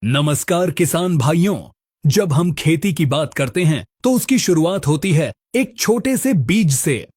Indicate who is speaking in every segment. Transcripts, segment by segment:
Speaker 1: नमस्कार किसान भाइयों। जब हम खेती की बात करते हैं तो उसकी शुरुआत होती है एक छोटे से बीज से।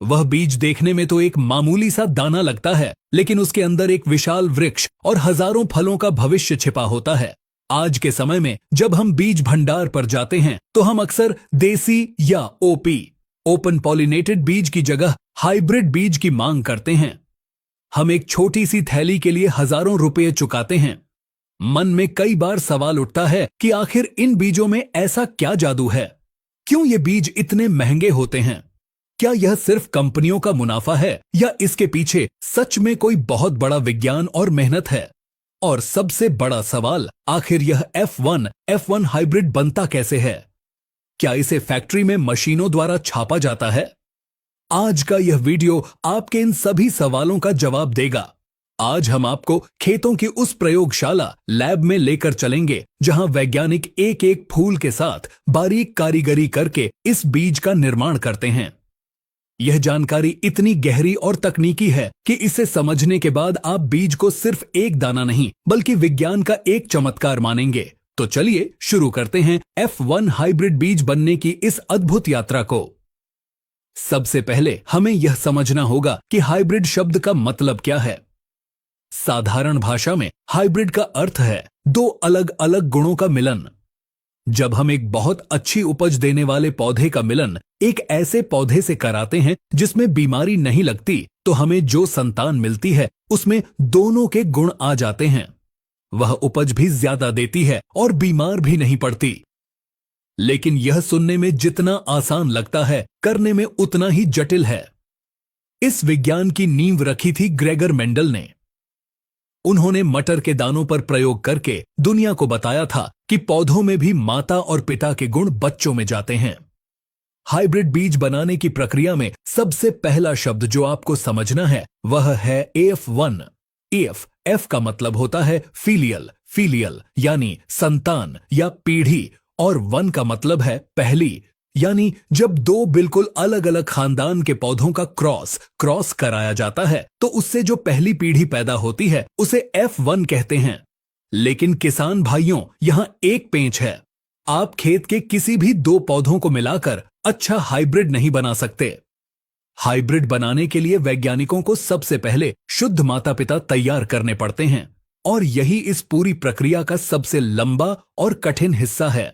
Speaker 1: वह बीज देखने में तो एक मामूली सा दाना लगता है, लेकिन उसके अंदर एक विशाल वृक्ष और हजारों फलों का भविष्य छिपा होता है। आज के समय में जब हम बीज भंडार पर जाते हैं तो हम अक्सर देसी या ओपी ओपन पॉलिनेटेड बीज की जगह हाइब्रिड बीज की मांग करते हैं। हम एक छोटी सी थैली के लिए हजारों रुपए चुकाते हैं। मन में कई बार सवाल उठता है कि आखिर इन बीजों में ऐसा क्या जादू है? क्यों ये बीज इतने महंगे होते हैं? क्या यह सिर्फ कंपनियों का मुनाफा है या इसके पीछे सच में कोई बहुत बड़ा विज्ञान और मेहनत है? और सबसे बड़ा सवाल, आखिर यह F1 हाइब्रिड बनता कैसे है? क्या इसे फैक्ट्री में मशीनों द्वारा छापा जाता है? आज का यह वीडियो आपके इन सभी सवालों का जवाब देगा। आज हम आपको खेतों की उस प्रयोगशाला लैब में लेकर चलेंगे जहां वैज्ञानिक एक एक फूल के साथ बारीक कारीगरी करके इस बीज का निर्माण करते हैं। यह जानकारी इतनी गहरी और तकनीकी है कि इसे समझने के बाद आप बीज को सिर्फ एक दाना नहीं बल्कि विज्ञान का एक चमत्कार मानेंगे। तो चलिए शुरू करते हैं F1 हाइब्रिड बीज बनने की इस अद्भुत यात्रा को। सबसे पहले हमें यह समझना होगा कि हाइब्रिड शब्द का मतलब क्या है। साधारण भाषा में हाइब्रिड का अर्थ है दो अलग अलग गुणों का मिलन। जब हम एक बहुत अच्छी उपज देने वाले पौधे का मिलन एक ऐसे पौधे से कराते हैं जिसमें बीमारी नहीं लगती, तो हमें जो संतान मिलती है उसमें दोनों के गुण आ जाते हैं। वह उपज भी ज्यादा देती है और बीमार भी नहीं पड़ती। लेकिन यह सुनने में जितना आसान लगता है, करने में उतना ही जटिल है। इस विज्ञान की नींव रखी थी ग्रेगर मेंडल ने। उन्होंने मटर के दानों पर प्रयोग करके दुनिया को बताया था कि पौधों में भी माता और पिता के गुण बच्चों में जाते हैं। हाइब्रिड बीज बनाने की प्रक्रिया में सबसे पहला शब्द जो आपको समझना है वह है F1। F का मतलब होता है फीलियल यानी संतान या पीढ़ी, और 1 का मतलब है पहली, यानी जब दो बिल्कुल अलग अलग खानदान के पौधों का क्रॉस कराया जाता है तो उससे जो पहली पीढ़ी पैदा होती है उसे F1 कहते हैं। लेकिन किसान भाइयों, यहां एक पेंच है। आप खेत के किसी भी दो पौधों को मिलाकर अच्छा हाइब्रिड नहीं बना सकते। हाइब्रिड बनाने के लिए वैज्ञानिकों को सबसे पहले शुद्ध माता पिता तैयार करने पड़ते हैं, और यही इस पूरी प्रक्रिया का सबसे लंबा और कठिन हिस्सा है।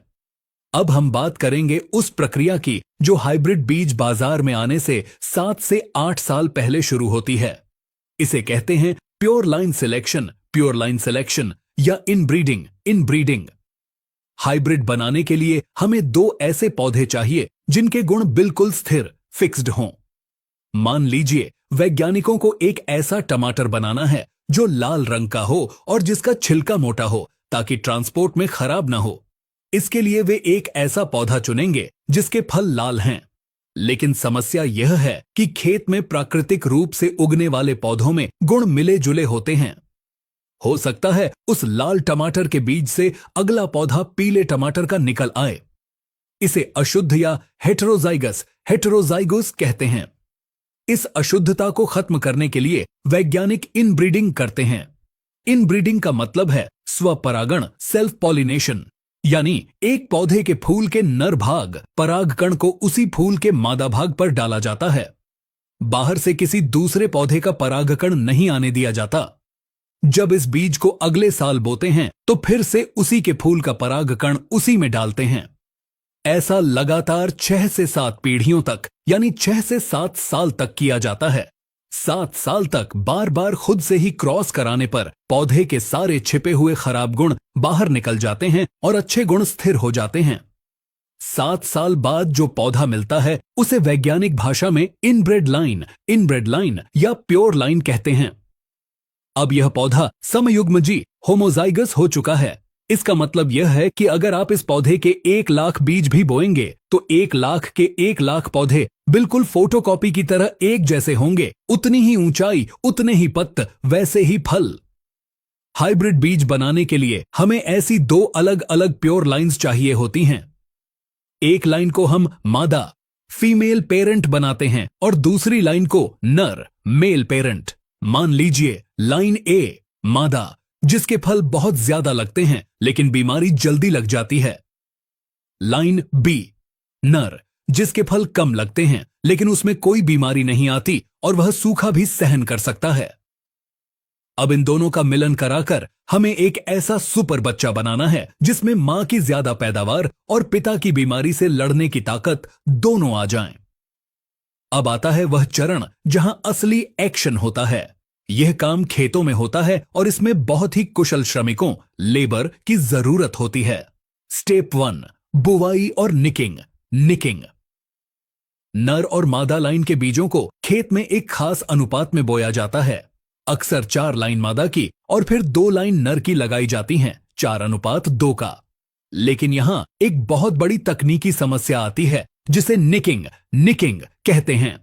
Speaker 1: अब हम बात करेंगे उस प्रक्रिया की जो हाइब्रिड बीज बाजार में आने से 7 से 8 साल पहले शुरू होती है। इसे कहते हैं प्योर लाइन सिलेक्शन या इनब्रीडिंग। हाइब्रिड बनाने के लिए हमें दो ऐसे पौधे चाहिए जिनके गुण बिल्कुल स्थिर फिक्स्ड हों। मान लीजिए वैज्ञानिकों को एक ऐसा टमाटर बनाना है जो लाल रंग का हो और जिसका छिलका मोटा हो ताकि ट्रांसपोर्ट में खराब ना हो। इसके लिए वे एक ऐसा पौधा चुनेंगे जिसके फल लाल हैं। लेकिन समस्या यह है कि खेत में प्राकृतिक रूप से उगने वाले पौधों में गुण मिले जुले होते हैं। हो सकता है उस लाल टमाटर के बीज से अगला पौधा पीले टमाटर का निकल आए। इसे अशुद्ध या हेटेरोजाइगस कहते हैं। इस अशुद्धता को खत्म करने के लिए वैज्ञानिक इनब्रीडिंग करते हैं। इनब्रीडिंग का मतलब है स्वपरागण सेल्फ पॉलिनेशन, यानी एक पौधे के फूल के नर भाग परागकण को उसी फूल के मादा भाग पर डाला जाता है। बाहर से किसी दूसरे पौधे का परागकण नहीं आने दिया जाता। जब इस बीज को अगले साल बोते हैं तो फिर से उसी के फूल का परागकण उसी में डालते हैं। ऐसा लगातार 6 से 7 पीढ़ियों तक, यानी 6 से 7 साल तक किया जाता है। 7 साल तक बार बार खुद से ही क्रॉस कराने पर पौधे के सारे छिपे हुए खराब गुण बाहर निकल जाते हैं और अच्छे गुण स्थिर हो जाते हैं। 7 साल बाद जो पौधा मिलता है उसे वैज्ञानिक भाषा में इनब्रेड लाइन या प्योर लाइन कहते हैं। अब यह पौधा समयुग्मजी होमोजाइगस हो चुका है। इसका मतलब यह है कि अगर आप इस पौधे के 1 लाख बीज भी बोएंगे तो 1 लाख के 1 लाख पौधे बिल्कुल फोटोकॉपी की तरह एक जैसे होंगे। उतनी ही ऊंचाई, उतने ही पत्ते, वैसे ही फल। हाइब्रिड बीज बनाने के लिए हमें ऐसी दो अलग अलग प्योर लाइंस चाहिए होती हैं। एक लाइन को हम मादा फीमेल पेरेंट बनाते हैं और दूसरी लाइन को नर मेल पेरेंट। मान लीजिए लाइन ए मादा जिसके फल बहुत ज्यादा लगते हैं लेकिन बीमारी जल्दी लग जाती है। लाइन बी, नर, जिसके फल कम लगते हैं लेकिन उसमें कोई बीमारी नहीं आती और वह सूखा भी सहन कर सकता है। अब इन दोनों का मिलन कराकर हमें एक ऐसा सुपर बच्चा बनाना है जिसमें मां की ज्यादा पैदावार और पिता की बीमारी से लड़ने की ताकत दोनों आ जाएं। अब आता है वह चरण जहां असली एक्शन होता है। यह काम खेतों में होता है और इसमें बहुत ही कुशल श्रमिकों, लेबर की जरूरत होती है। स्टेप 1, बुवाई और निकिंग। निकिंग, नर और मादा लाइन के बीजों को खेत में एक खास अनुपात में बोया जाता है। अक्सर 4 लाइन मादा की और फिर 2 लाइन नर की लगाई जाती हैं, 4:2 का। लेकिन यहां एक बहुत बड़ी तकनीकी समस्या आती है जिसे निकिंग कहते हैं।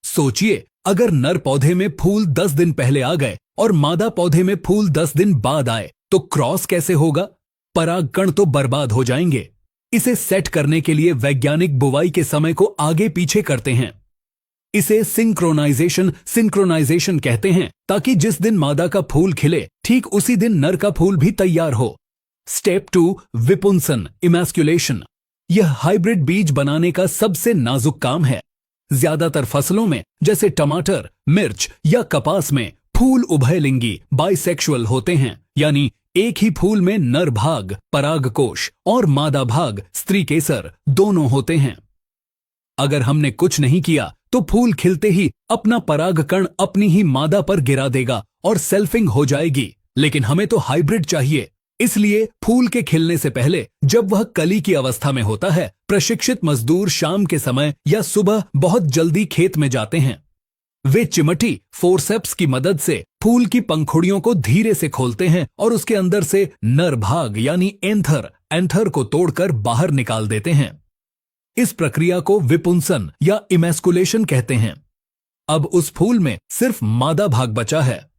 Speaker 1: सोचिए, अगर नर पौधे में फूल 10 दिन पहले आ गए और मादा पौधे में फूल 10 दिन बाद आए तो क्रॉस कैसे होगा? परागकण तो बर्बाद हो जाएंगे। इसे सेट करने के लिए वैज्ञानिक बुवाई के समय को आगे पीछे करते हैं। इसे सिंक्रोनाइजेशन कहते हैं, ताकि जिस दिन मादा का फूल खिले ठीक उसी दिन नर का फूल भी तैयार हो। स्टेप 2, विपुंसन, इमैस्कुलेशन। यह हाइब्रिड बीज बनाने का सबसे नाजुक काम है। ज्यादातर फसलों में जैसे टमाटर, मिर्च या कपास में फूल उभयलिंगी बाइसेक्सुअल होते हैं, यानी एक ही फूल में नर भाग परागकोश और मादा भाग स्त्री केसर दोनों होते हैं। अगर हमने कुछ नहीं किया तो फूल खिलते ही अपना परागकण अपनी ही मादा पर गिरा देगा और सेल्फिंग हो जाएगी। लेकिन हमें तो हाइब्रिड चाहिए, इसलिए फूल के खिलने से पहले जब वह कली की अवस्था में होता है, प्रशिक्षित मजदूर शाम के समय या सुबह बहुत जल्दी खेत में जाते हैं। वे चिमटी फोरसेप्स की मदद से फूल की पंखुड़ियों को धीरे से खोलते हैं और उसके अंदर से नर भाग यानी एंथर को तोड़कर बाहर निकाल देते हैं। इस प्रक्रिया को विपुंसन या इमैस्कुलेशन कहते हैं। अब उस फूल में सिर्फ मादा भाग बचा है।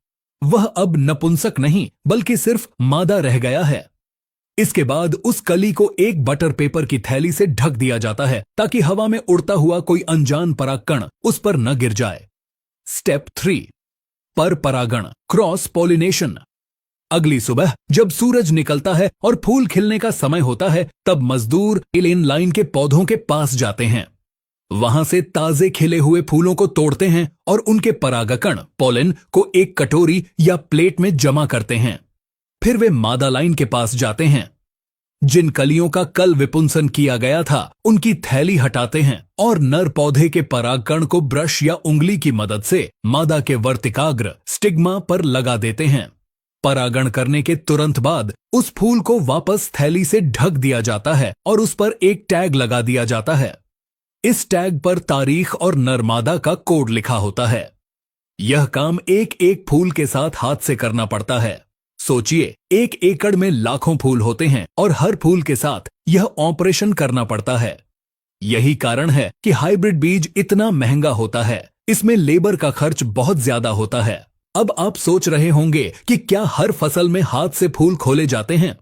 Speaker 1: वह अब नपुंसक नहीं बल्कि सिर्फ मादा रह गया है। इसके बाद उस कली को एक बटर पेपर की थैली से ढक दिया जाता है ताकि हवा में उड़ता हुआ कोई अनजान परागकण उस पर न गिर जाए। स्टेप 3, पर परागण, क्रॉस पॉलिनेशन। अगली सुबह जब सूरज निकलता है और फूल खिलने का समय होता है, तब मजदूर इन लाइन के पौधों के पास जाते हैं। वहां से ताजे खिले हुए फूलों को तोड़ते हैं और उनके परागकण पोलन को एक कटोरी या प्लेट में जमा करते हैं। फिर वे मादा लाइन के पास जाते हैं। जिन कलियों का कल विपुंसन किया गया था उनकी थैली हटाते हैं और नर पौधे के परागकण को ब्रश या उंगली की मदद से मादा के वर्तिकाग्र स्टिग्मा पर लगा देते हैं। परागण करने के तुरंत बाद उस फूल को वापस थैली से ढक दिया जाता है और उस पर एक टैग लगा दिया जाता है। इस टैग पर तारीख और नर मादा का कोड लिखा होता है। यह काम एक एक फूल के साथ हाथ से करना पड़ता है। सोचिए, 1 एकड़ में लाखों फूल होते हैं और हर फूल के साथ यह ऑपरेशन करना पड़ता है। यही कारण है कि हाइब्रिड बीज इतना महंगा होता है। इसमें लेबर का खर्च बहुत ज्यादा होता है। अब आप सोच रहे होंगे कि क्या हर फसल में हाथ से फूल खोले जाते हैं?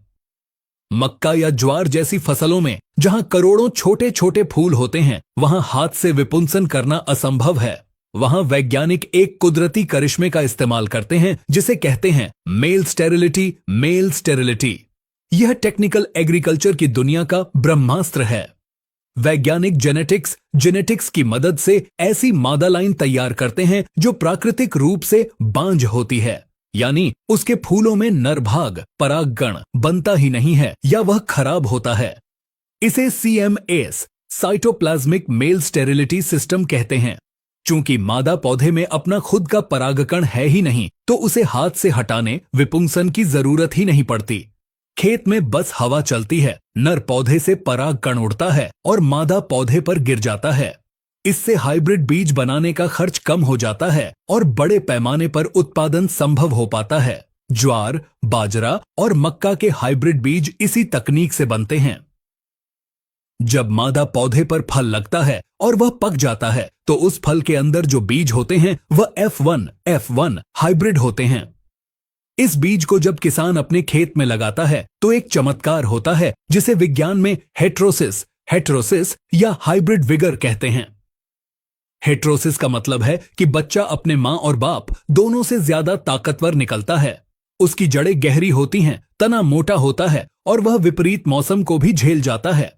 Speaker 1: मक्का या ज्वार जैसी फसलों में जहां करोड़ों छोटे छोटे फूल होते हैं, वहां हाथ से विपुंसन करना असंभव है। वहां वैज्ञानिक एक कुदरती करिश्मे का इस्तेमाल करते हैं जिसे कहते हैं मेल स्टेरिलिटी। यह टेक्निकल एग्रीकल्चर की दुनिया का ब्रह्मास्त्र है। वैज्ञानिक जेनेटिक्स की मदद से ऐसी मादा लाइन तैयार करते हैं जो प्राकृतिक रूप से बांझ होती है, यानी उसके फूलों में नर भाग परागकण बनता ही नहीं है या वह खराब होता है। इसे CMS cytoplasmic male sterility system कहते हैं। चूंकि मादा पौधे में अपना खुद का परागकण है ही नहीं, तो उसे हाथ से हटाने विपुंसन की जरूरत ही नहीं पड़ती। खेत में बस हवा चलती है, नर पौधे से परागकण उड़ता है और मादा पौधे पर गिर जाता है। इससे हाइब्रिड बीज बनाने का खर्च कम हो जाता है और बड़े पैमाने पर उत्पादन संभव हो पाता है। ज्वार, बाजरा और मक्का के हाइब्रिड बीज इसी तकनीक से बनते हैं। जब मादा पौधे पर फल लगता है और वह पक जाता है, तो उस फल के अंदर जो बीज होते हैं वह F1 हाइब्रिड होते हैं। इस बीज को जब किसान अपने खेत में लगाता है तो एक चमत्कार होता है जिसे विज्ञान में हेट्रोसिस या हाइब्रिड विगर कहते हैं। हेट्रोसिस का मतलब है कि बच्चा अपने मां और बाप दोनों से ज्यादा ताकतवर निकलता है। उसकी जड़ें गहरी होती हैं, तना मोटा होता है और वह विपरीत मौसम को भी झेल जाता है।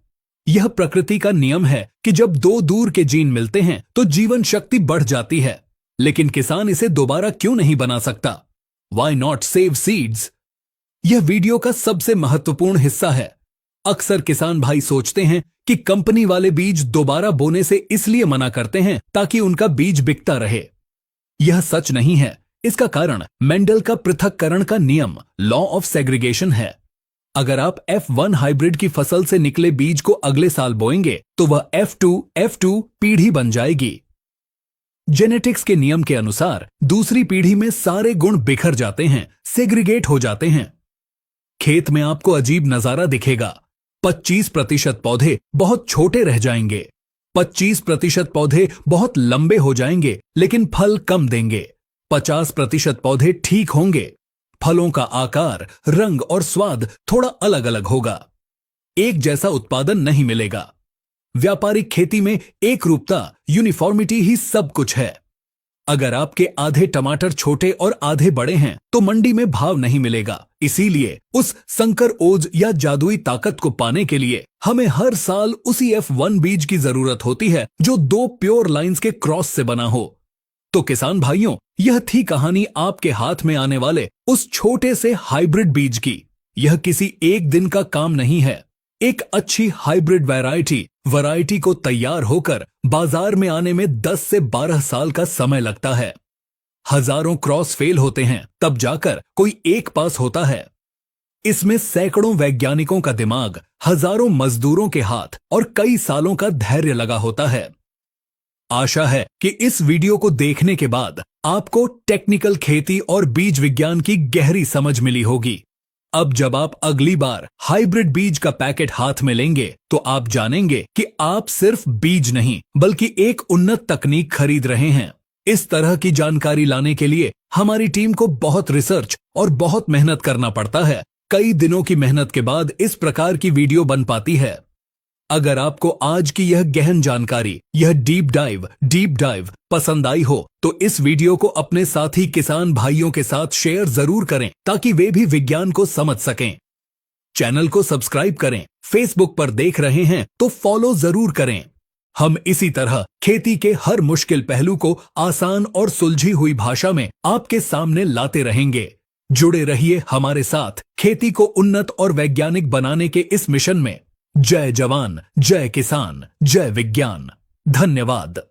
Speaker 1: यह प्रकृति का नियम है कि जब दो दूर के जीन मिलते हैं तो जीवन शक्ति बढ़ जाती है। लेकिन किसान इसे दोबारा क्यों नहीं बना सकता? Why not save seeds? यह वीडियो का सबसे महत्वपूर्ण हिस्सा है। अक्सर किसान भाई सोचते हैं कि कंपनी वाले बीज दोबारा बोने से इसलिए मना करते हैं ताकि उनका बीज बिकता रहे। यह सच नहीं है। इसका कारण मेंडल का पृथक्करण का नियम, लॉ ऑफ सेग्रीगेशन है। अगर आप F1 हाइब्रिड की फसल से निकले बीज को अगले साल बोएंगे तो वह F2 पीढ़ी बन जाएगी। जेनेटिक्स के नियम के अनुसार दूसरी पीढ़ी में सारे गुण बिखर जाते हैं, सेग्रीगेट हो जाते हैं। खेत में आपको अजीब नजारा दिखेगा। 25% पौधे बहुत छोटे रह जाएंगे, 25% पौधे बहुत लंबे हो जाएंगे लेकिन फल कम देंगे, 50% पौधे ठीक होंगे, फलों का आकार, रंग और स्वाद थोड़ा अलग अलग होगा। एक जैसा उत्पादन नहीं मिलेगा। व्यापारिक खेती में एक रूपता, यूनिफॉर्मिटी ही सब कुछ है। अगर आपके आधे टमाटर छोटे और आधे बड़े हैं तो मंडी में भाव नहीं मिलेगा। इसीलिए उस संकर ओज या जादुई ताकत को पाने के लिए हमें हर साल उसी F1 बीज की जरूरत होती है जो 2 प्योर लाइंस के क्रॉस से बना हो। तो किसान भाइयों, यह थी कहानी आपके हाथ में आने वाले उस छोटे से हाइब्रिड बीज की। यह किसी एक दिन का काम नहीं है। एक अच्छी हाइब्रिड वैरायटी को तैयार होकर बाजार में आने में 10 से 12 साल का समय लगता है। हजारों क्रॉस फेल होते हैं, तब जाकर कोई एक पास होता है। इसमें सैकड़ों वैज्ञानिकों का दिमाग, हजारों मजदूरों के हाथ और कई सालों का धैर्य लगा होता है। आशा है कि इस वीडियो को देखने के बाद आपको टेक्निकल खेती और बीज विज्ञान की गहरी समझ मिली होगी। अब जब आप अगली बार हाइब्रिड बीज का पैकेट हाथ में लेंगे तो आप जानेंगे कि आप सिर्फ बीज नहीं बल्कि एक उन्नत तकनीक खरीद रहे हैं। इस तरह की जानकारी लाने के लिए हमारी टीम को बहुत रिसर्च और बहुत मेहनत करना पड़ता है। कई दिनों की मेहनत के बाद इस प्रकार की वीडियो बन पाती है। अगर आपको आज की यह गहन जानकारी, यह डीप डाइव पसंद आई हो तो इस वीडियो को अपने साथी किसान भाइयों के साथ शेयर जरूर करें ताकि वे भी विज्ञान को समझ सकें। चैनल को सब्सक्राइब करें। फेसबुक पर देख रहे हैं तो फॉलो जरूर करें। हम इसी तरह खेती के हर मुश्किल पहलू को आसान और सुलझी हुई भाषा में आपके सामने लाते रहेंगे। जुड़े रहिए हमारे साथ खेती को उन्नत और वैज्ञानिक बनाने के इस मिशन में। जय जवान, जय किसान, जय विज्ञान। धन्यवाद।